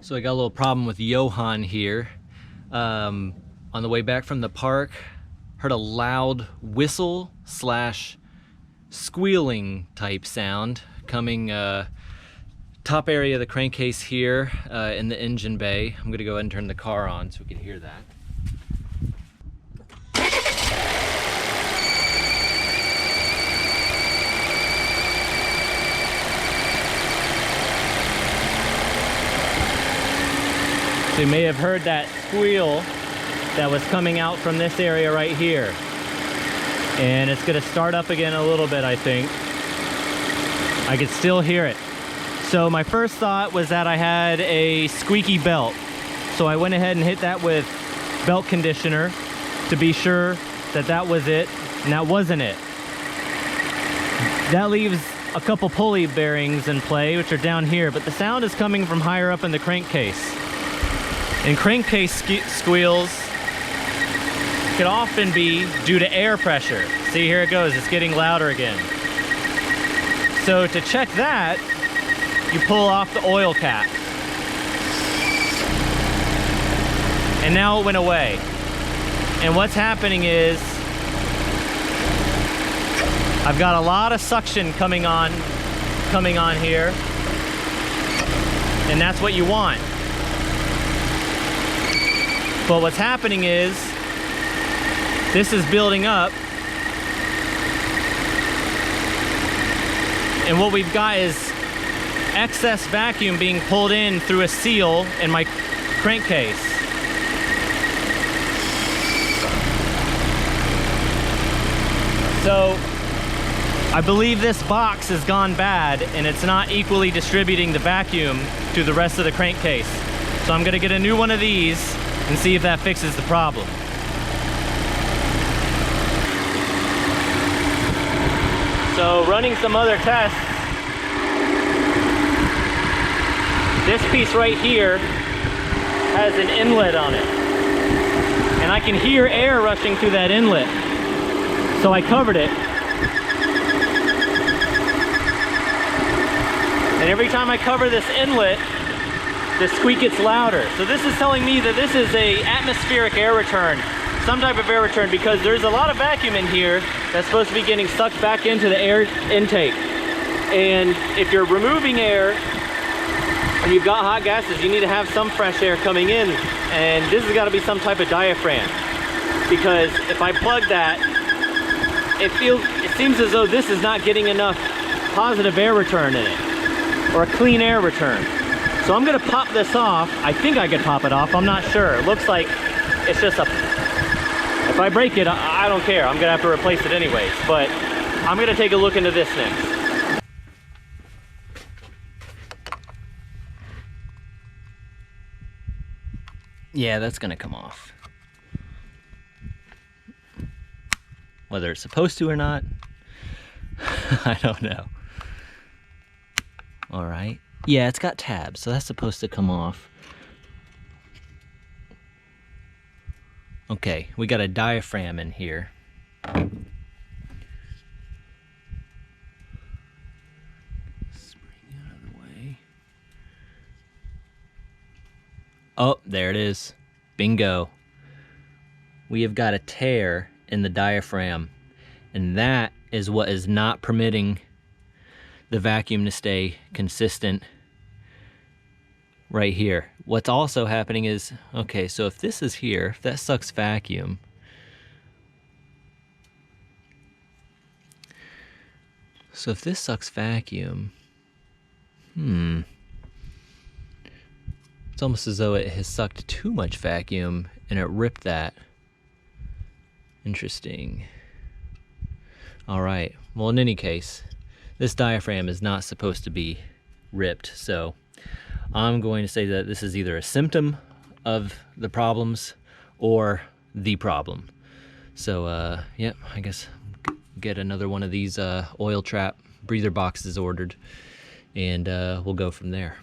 So I got a little problem with Johan here. On the way back from the park, heard a loud whistle slash squealing type sound coming top area of the crankcase here in the engine bay. I'm gonna go ahead and turn the car on so we can hear that. So you may have heard that squeal that was coming out from this area right here. And it's gonna start up again a little bit, I think. I can still hear it. So my first thought was that I had a squeaky belt. So I went ahead and hit that with belt conditioner to be sure that that was it, and that wasn't it. That leaves a couple pulley bearings in play, which are down here, but the sound is coming from higher up in the crankcase. And crankcase squeals can often be due to air pressure. See, here it goes, it's getting louder again. So to check that, you pull off the oil cap. And now it went away. And what's happening is, I've got a lot of suction coming on here. And that's what you want. But what's happening is, this is building up. And what we've got is excess vacuum being pulled in through a seal in my crankcase. So I believe this box has gone bad and it's not equally distributing the vacuum to the rest of the crankcase. So I'm gonna get a new one of these and see if that fixes the problem. So running some other tests, this piece right here has an inlet on it. And I can hear air rushing through that inlet. So I covered it. And every time I cover this inlet, the squeak gets louder. So this is telling me that this is a atmospheric air return, some type of air return, because there's a lot of vacuum in here that's supposed to be getting sucked back into the air intake. And if you're removing air and you've got hot gases, you need to have some fresh air coming in. And this has got to be some type of diaphragm, because if I plug that, it seems as though this is not getting enough positive air return in it, or a clean air return. So I'm gonna pop this off. I think I could pop it off, I'm not sure. It looks like it's just if I break it, I don't care. I'm gonna have to replace it anyways, but I'm gonna take a look into this next. Yeah, that's gonna come off. Whether it's supposed to or not, I don't know. All right. Yeah, it's got tabs, so that's supposed to come off. Okay, we got a diaphragm in here. Spring out of the way. Oh, there it is. Bingo. We have got a tear in the diaphragm, and that is what is not permitting the vacuum to stay consistent right here. What's also happening is, okay, so if this is here, if that sucks vacuum, so if this sucks vacuum, it's almost as though it has sucked too much vacuum and it ripped that. Interesting. All right, well, in any case, this diaphragm is not supposed to be ripped, so I'm going to say that this is either a symptom of the problems or the problem. So, yep, I guess get another one of these oil trap breather boxes ordered, and we'll go from there.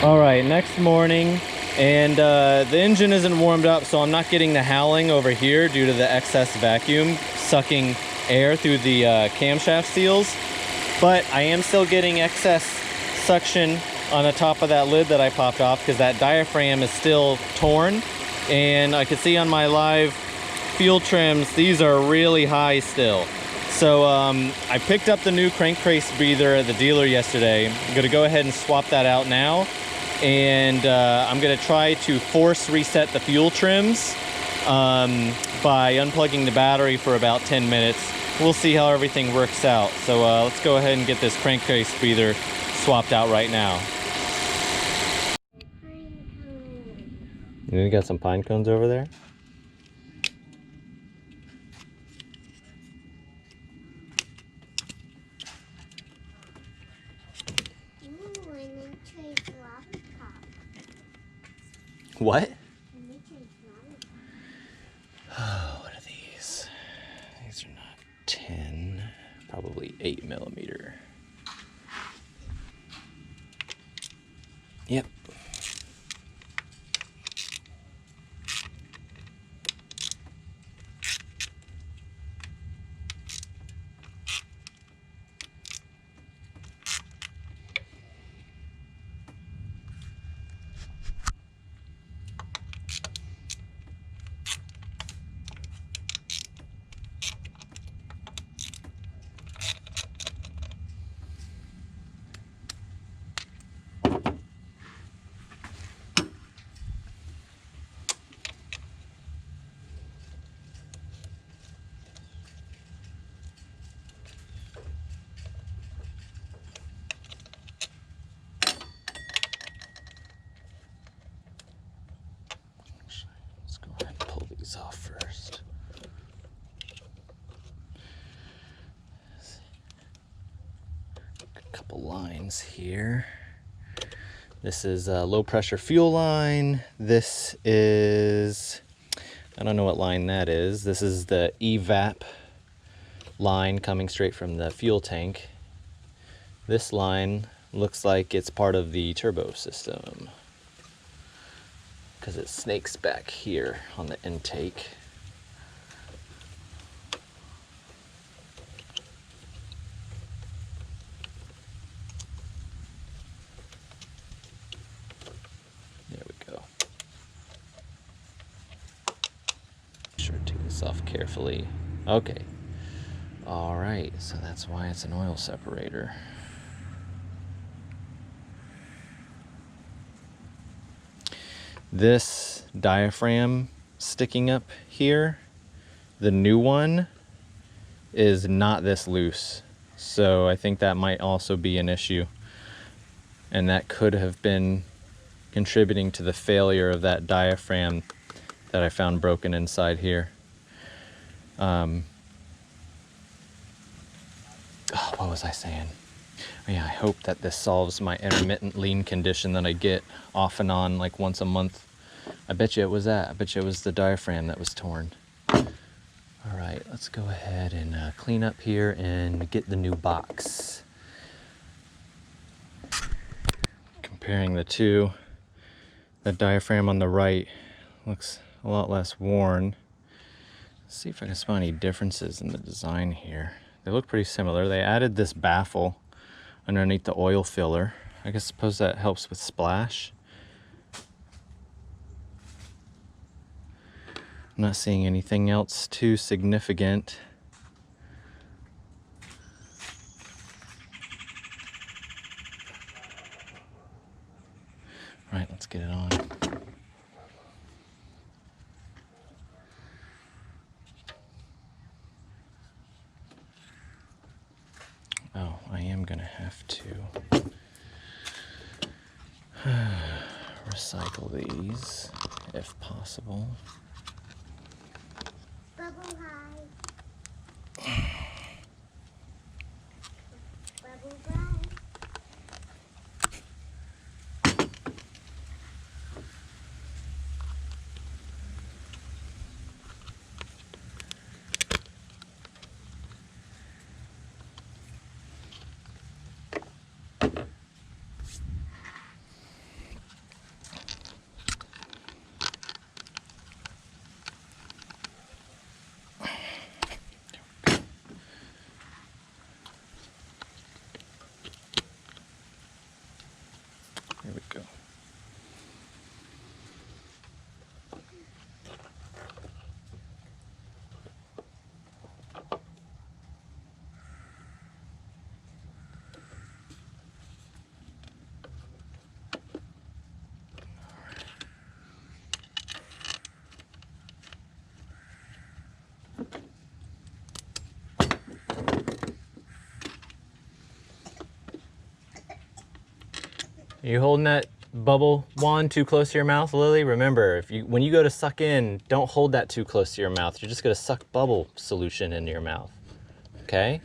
All right, next morning, and the engine isn't warmed up, so I'm not getting the howling over here due to the excess vacuum sucking air through the camshaft seals. but I am still getting excess suction on the top of that lid that I popped off because that diaphragm is still torn. And I can see on my live fuel trims, these are really high still. So I picked up the new crankcase breather at the dealer yesterday. I'm gonna go ahead and swap that out now. And I'm gonna try to force reset the fuel trims by unplugging the battery for about 10 minutes. We'll see how everything works out. So let's go ahead and get this crankcase breather swapped out right now. You got some pine cones over there? What? Oh, what are these? These are not 10, probably 8mm. Yep. Off first. A couple lines here. This is a low pressure fuel line. This is, I don't know what line that is. This is the evap line coming straight from the fuel tank. This line looks like it's part of the turbo system because it snakes back here on the intake. There we go. Be sure to take this off carefully. Okay. All right, so that's why it's an oil separator. This diaphragm sticking up here, the new one, is not this loose. So I think that might also be an issue. And that could have been contributing to the failure of that diaphragm that I found broken inside here. Oh, what was I saying? Oh, yeah, I hope that this solves my intermittent lean condition that I get off and on like once a month. I bet you it was that. I bet you it was the diaphragm that was torn. All right, let's go ahead and clean up here and get the new box. Comparing the two, the diaphragm on the right looks a lot less worn. Let's see if I can spot any differences in the design here. They look pretty similar. They added this baffle underneath the oil filler. I suppose that helps with splash. I'm not seeing anything else too significant. All right, let's get it on. Oh, I am gonna have to recycle these if possible. Bubble high. Bubble bright. go. Are you holding that bubble wand too close to your mouth, Lily? Remember, when you go to suck in, don't hold that too close to your mouth. You're just gonna suck bubble solution into your mouth, okay?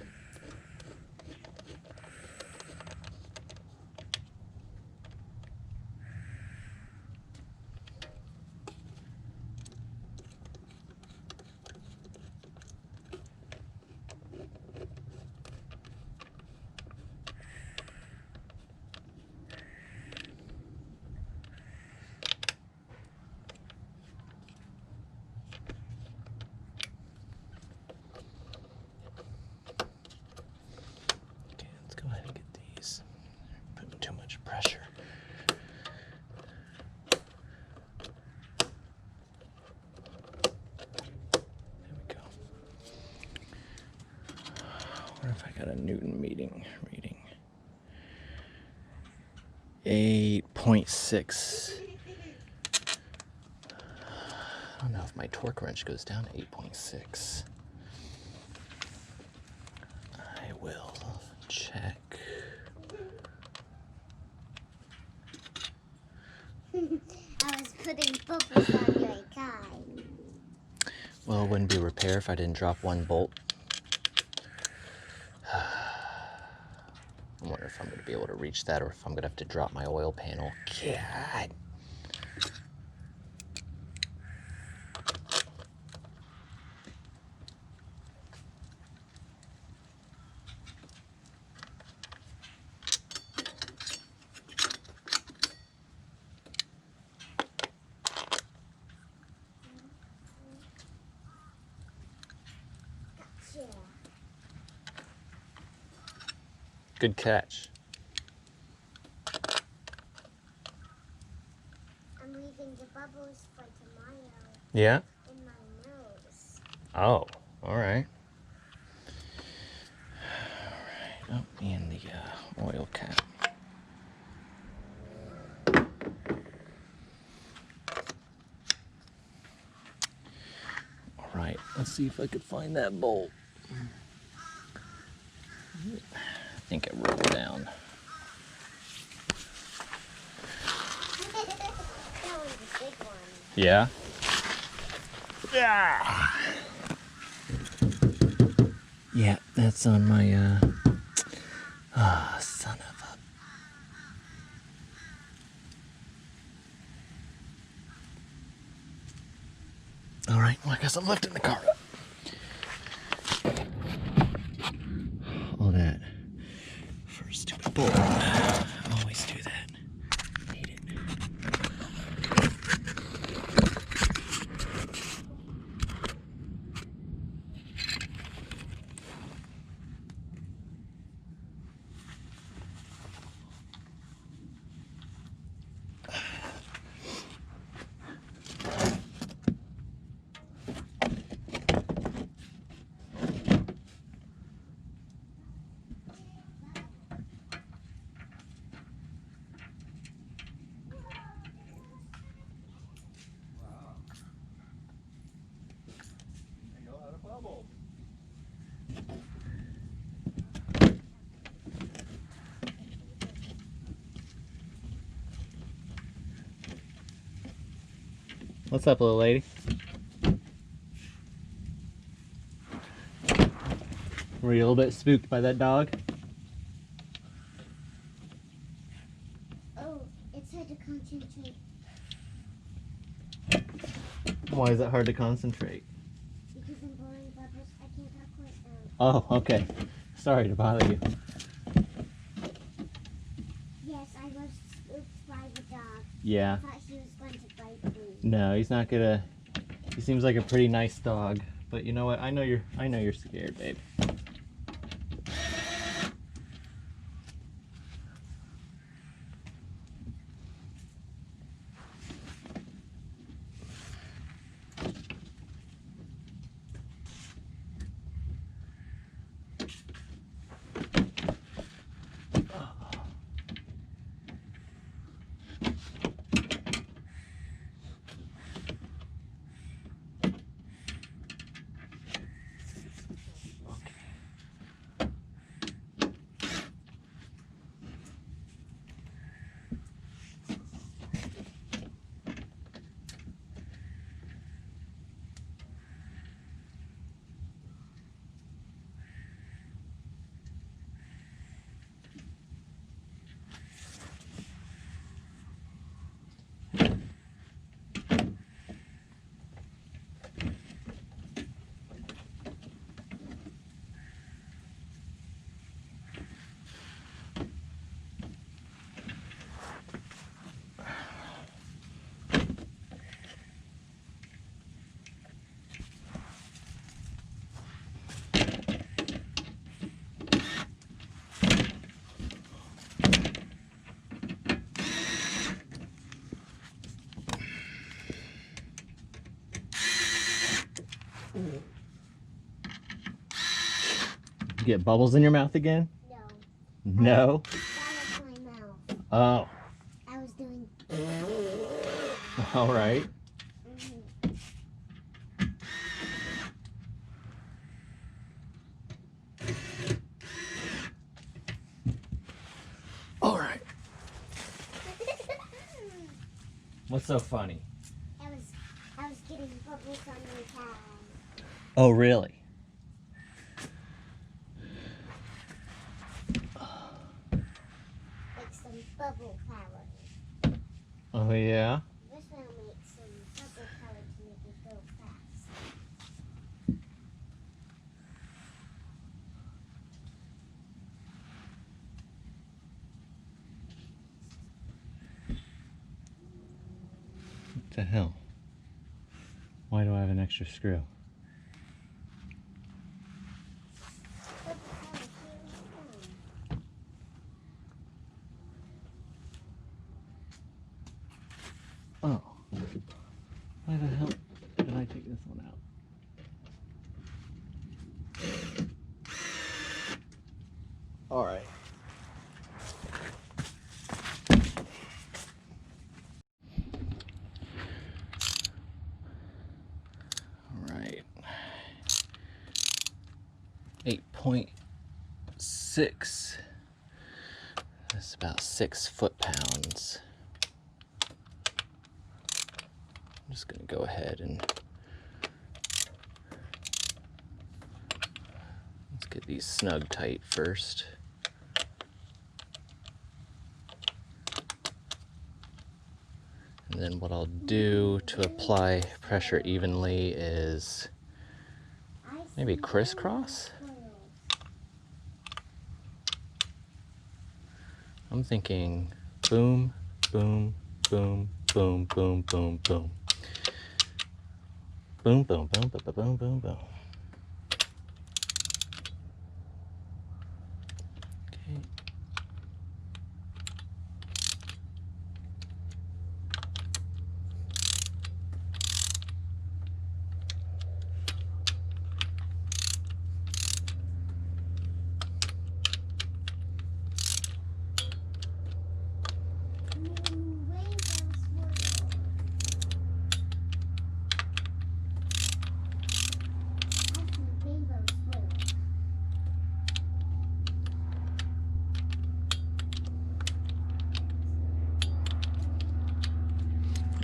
Pressure. There we go. I wonder if I got a Newton reading. 8.6. I don't know if my torque wrench goes down to 8.6. I will check. I was putting bubbles on your guy. Well, it wouldn't be a repair if I didn't drop one bolt. I wonder if I'm going to be able to reach that or if I'm going to have to drop my oil panel. God. Gotcha. Good catch. I'm leaving the bubbles for tomorrow Yeah? in my nose. Oh, all right. All right. Oh, and the oil cap. All right, let's see if I could find that bolt. I think it rolled down. That one's a big one. Yeah? Yeah. Yeah, that's on my, son of a... All right, well, I guess I'm lifting the car up. All that for a stupid bolt. Always do that. Need it. What's up, little lady? Were you a little bit spooked by that dog? Oh, it's hard to concentrate Why is it hard to concentrate? because I'm blowing bubbles. I can't talk right now. Oh, okay. Sorry to bother you. Yes, I was spooked by the dog. Yeah. I thought he was going to bite me. No, he's not gonna. He seems like a pretty nice dog, but you know what? I know you're scared, babe. get bubbles in your mouth again? No. No? That was my mouth. Oh. I was doing. All right. All right. What's so funny? I was getting bubbles on my tab. Oh, really? Like some bubble power. Oh, yeah? This will make some bubble power to make it go fast. What the hell? Why do I have an extra screw? Oh. Why the hell did I take this one out? All right. All right. 8.6. That's about 6 foot-pounds. I'm just gonna go ahead and let's get these snug tight first. And then what I'll do to apply pressure evenly is maybe crisscross. I'm thinking boom, boom, boom, boom, boom, boom, boom. Boom, boom, boom, boom, boom, boom, boom, boom. Okay.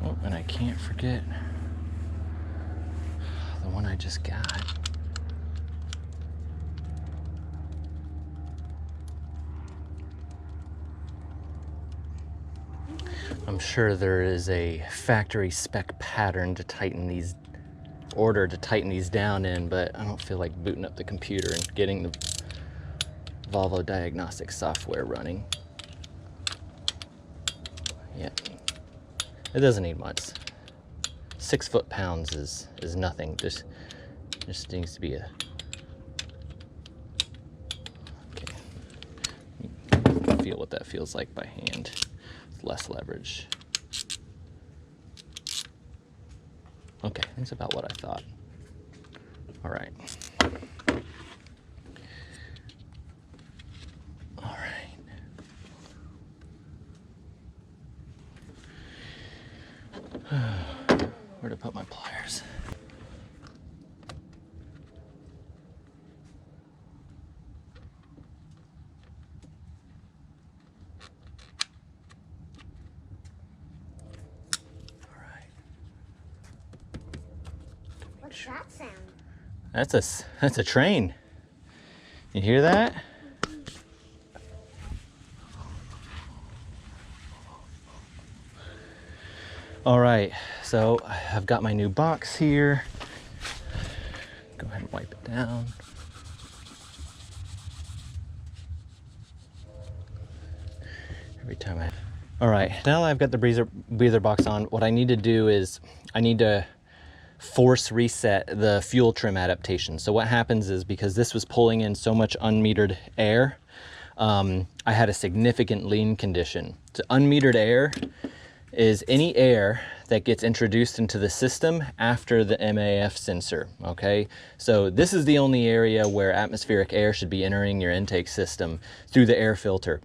Oh, and I can't forget the one I just got. I'm sure there is a factory spec pattern to tighten these, to tighten these down in, but I don't feel like booting up the computer and getting the Volvo Diagnostic software running. Yeah, it doesn't need much. 6 foot-pounds is nothing. Just needs to be a. Okay. Feel what that feels like by hand. With less leverage. Okay, that's about what I thought. All right. All right. Where to put my pliers? All right. What's that sound? That's a train. You hear that? All right, so I've got my new box here. Go ahead and wipe it down. Every time I... All right, now that I've got the breather box on, what I need to do is I need to force reset the fuel trim adaptation. So what happens is, because this was pulling in so much unmetered air, I had a significant lean condition. So unmetered air is any air that gets introduced into the system after the MAF sensor, okay? So this is the only area where atmospheric air should be entering your intake system through the air filter.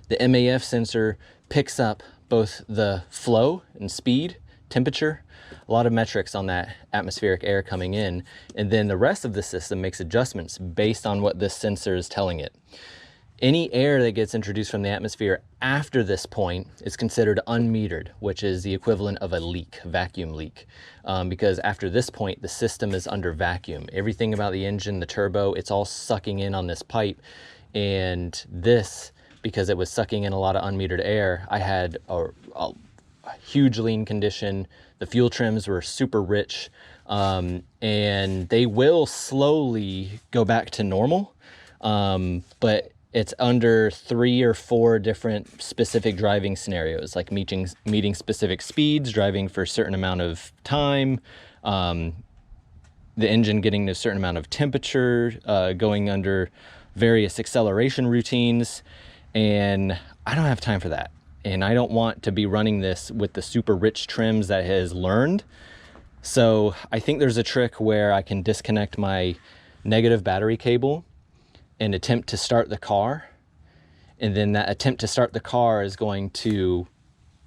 The MAF sensor picks up both the flow and speed, temperature, a lot of metrics on that atmospheric air coming in, and then the rest of the system makes adjustments based on what this sensor is telling it. Any air that gets introduced from the atmosphere after this point is considered unmetered, which is the equivalent of a leak, vacuum leak. Because after this point, the system is under vacuum. Everything about the engine, the turbo, it's all sucking in on this pipe. And this, because it was sucking in a lot of unmetered air, I had a huge lean condition. The fuel trims were super rich, and they will slowly go back to normal. But it's under 3 or 4 different specific driving scenarios, like meeting specific speeds, driving for a certain amount of time, the engine getting to a certain amount of temperature, going under various acceleration routines. And I don't have time for that. And I don't want to be running this with the super rich trims that has learned. So I think there's a trick where I can disconnect my negative battery cable and attempt to start the car. And then that attempt to start the car is going to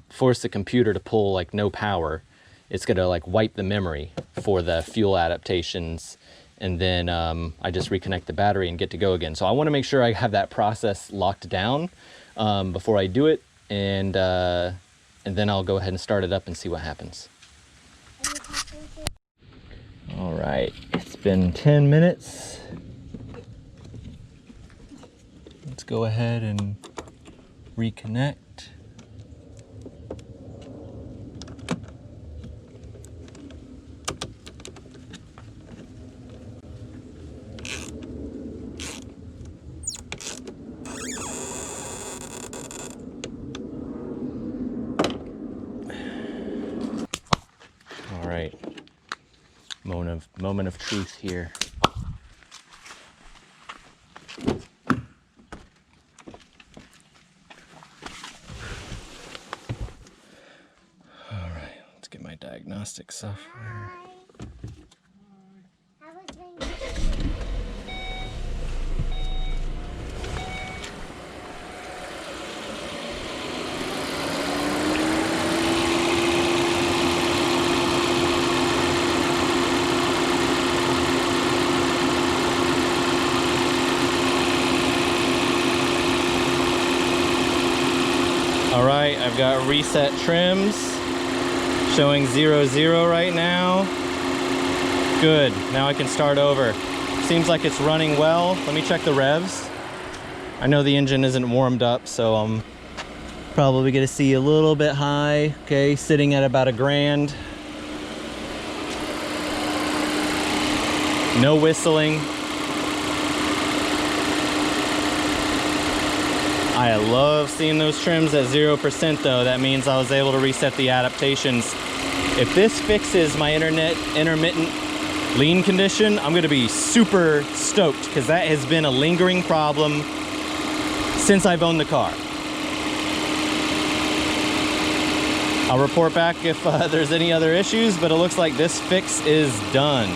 force the computer to pull like no power. It's gonna like wipe the memory for the fuel adaptations. And then I just reconnect the battery and get to go again. So I wanna make sure I have that process locked down before I do it. And then I'll go ahead and start it up and see what happens. All right, it's been 10 minutes. Let's go ahead and reconnect. All right, moment of truth here. Diagnostic software. All right, I've got reset trims. Showing 0, right now. Good, now I can start over. Seems like it's running well. Let me check the revs. I know the engine isn't warmed up, so I'm probably gonna see a little bit high. Okay, sitting at about 1 grand. No whistling. I love seeing those trims at 0% though. That means I was able to reset the adaptations. If this fixes my intermittent lean condition, I'm gonna be super stoked because that has been a lingering problem since I've owned the car. I'll report back if there's any other issues, but it looks like this fix is done.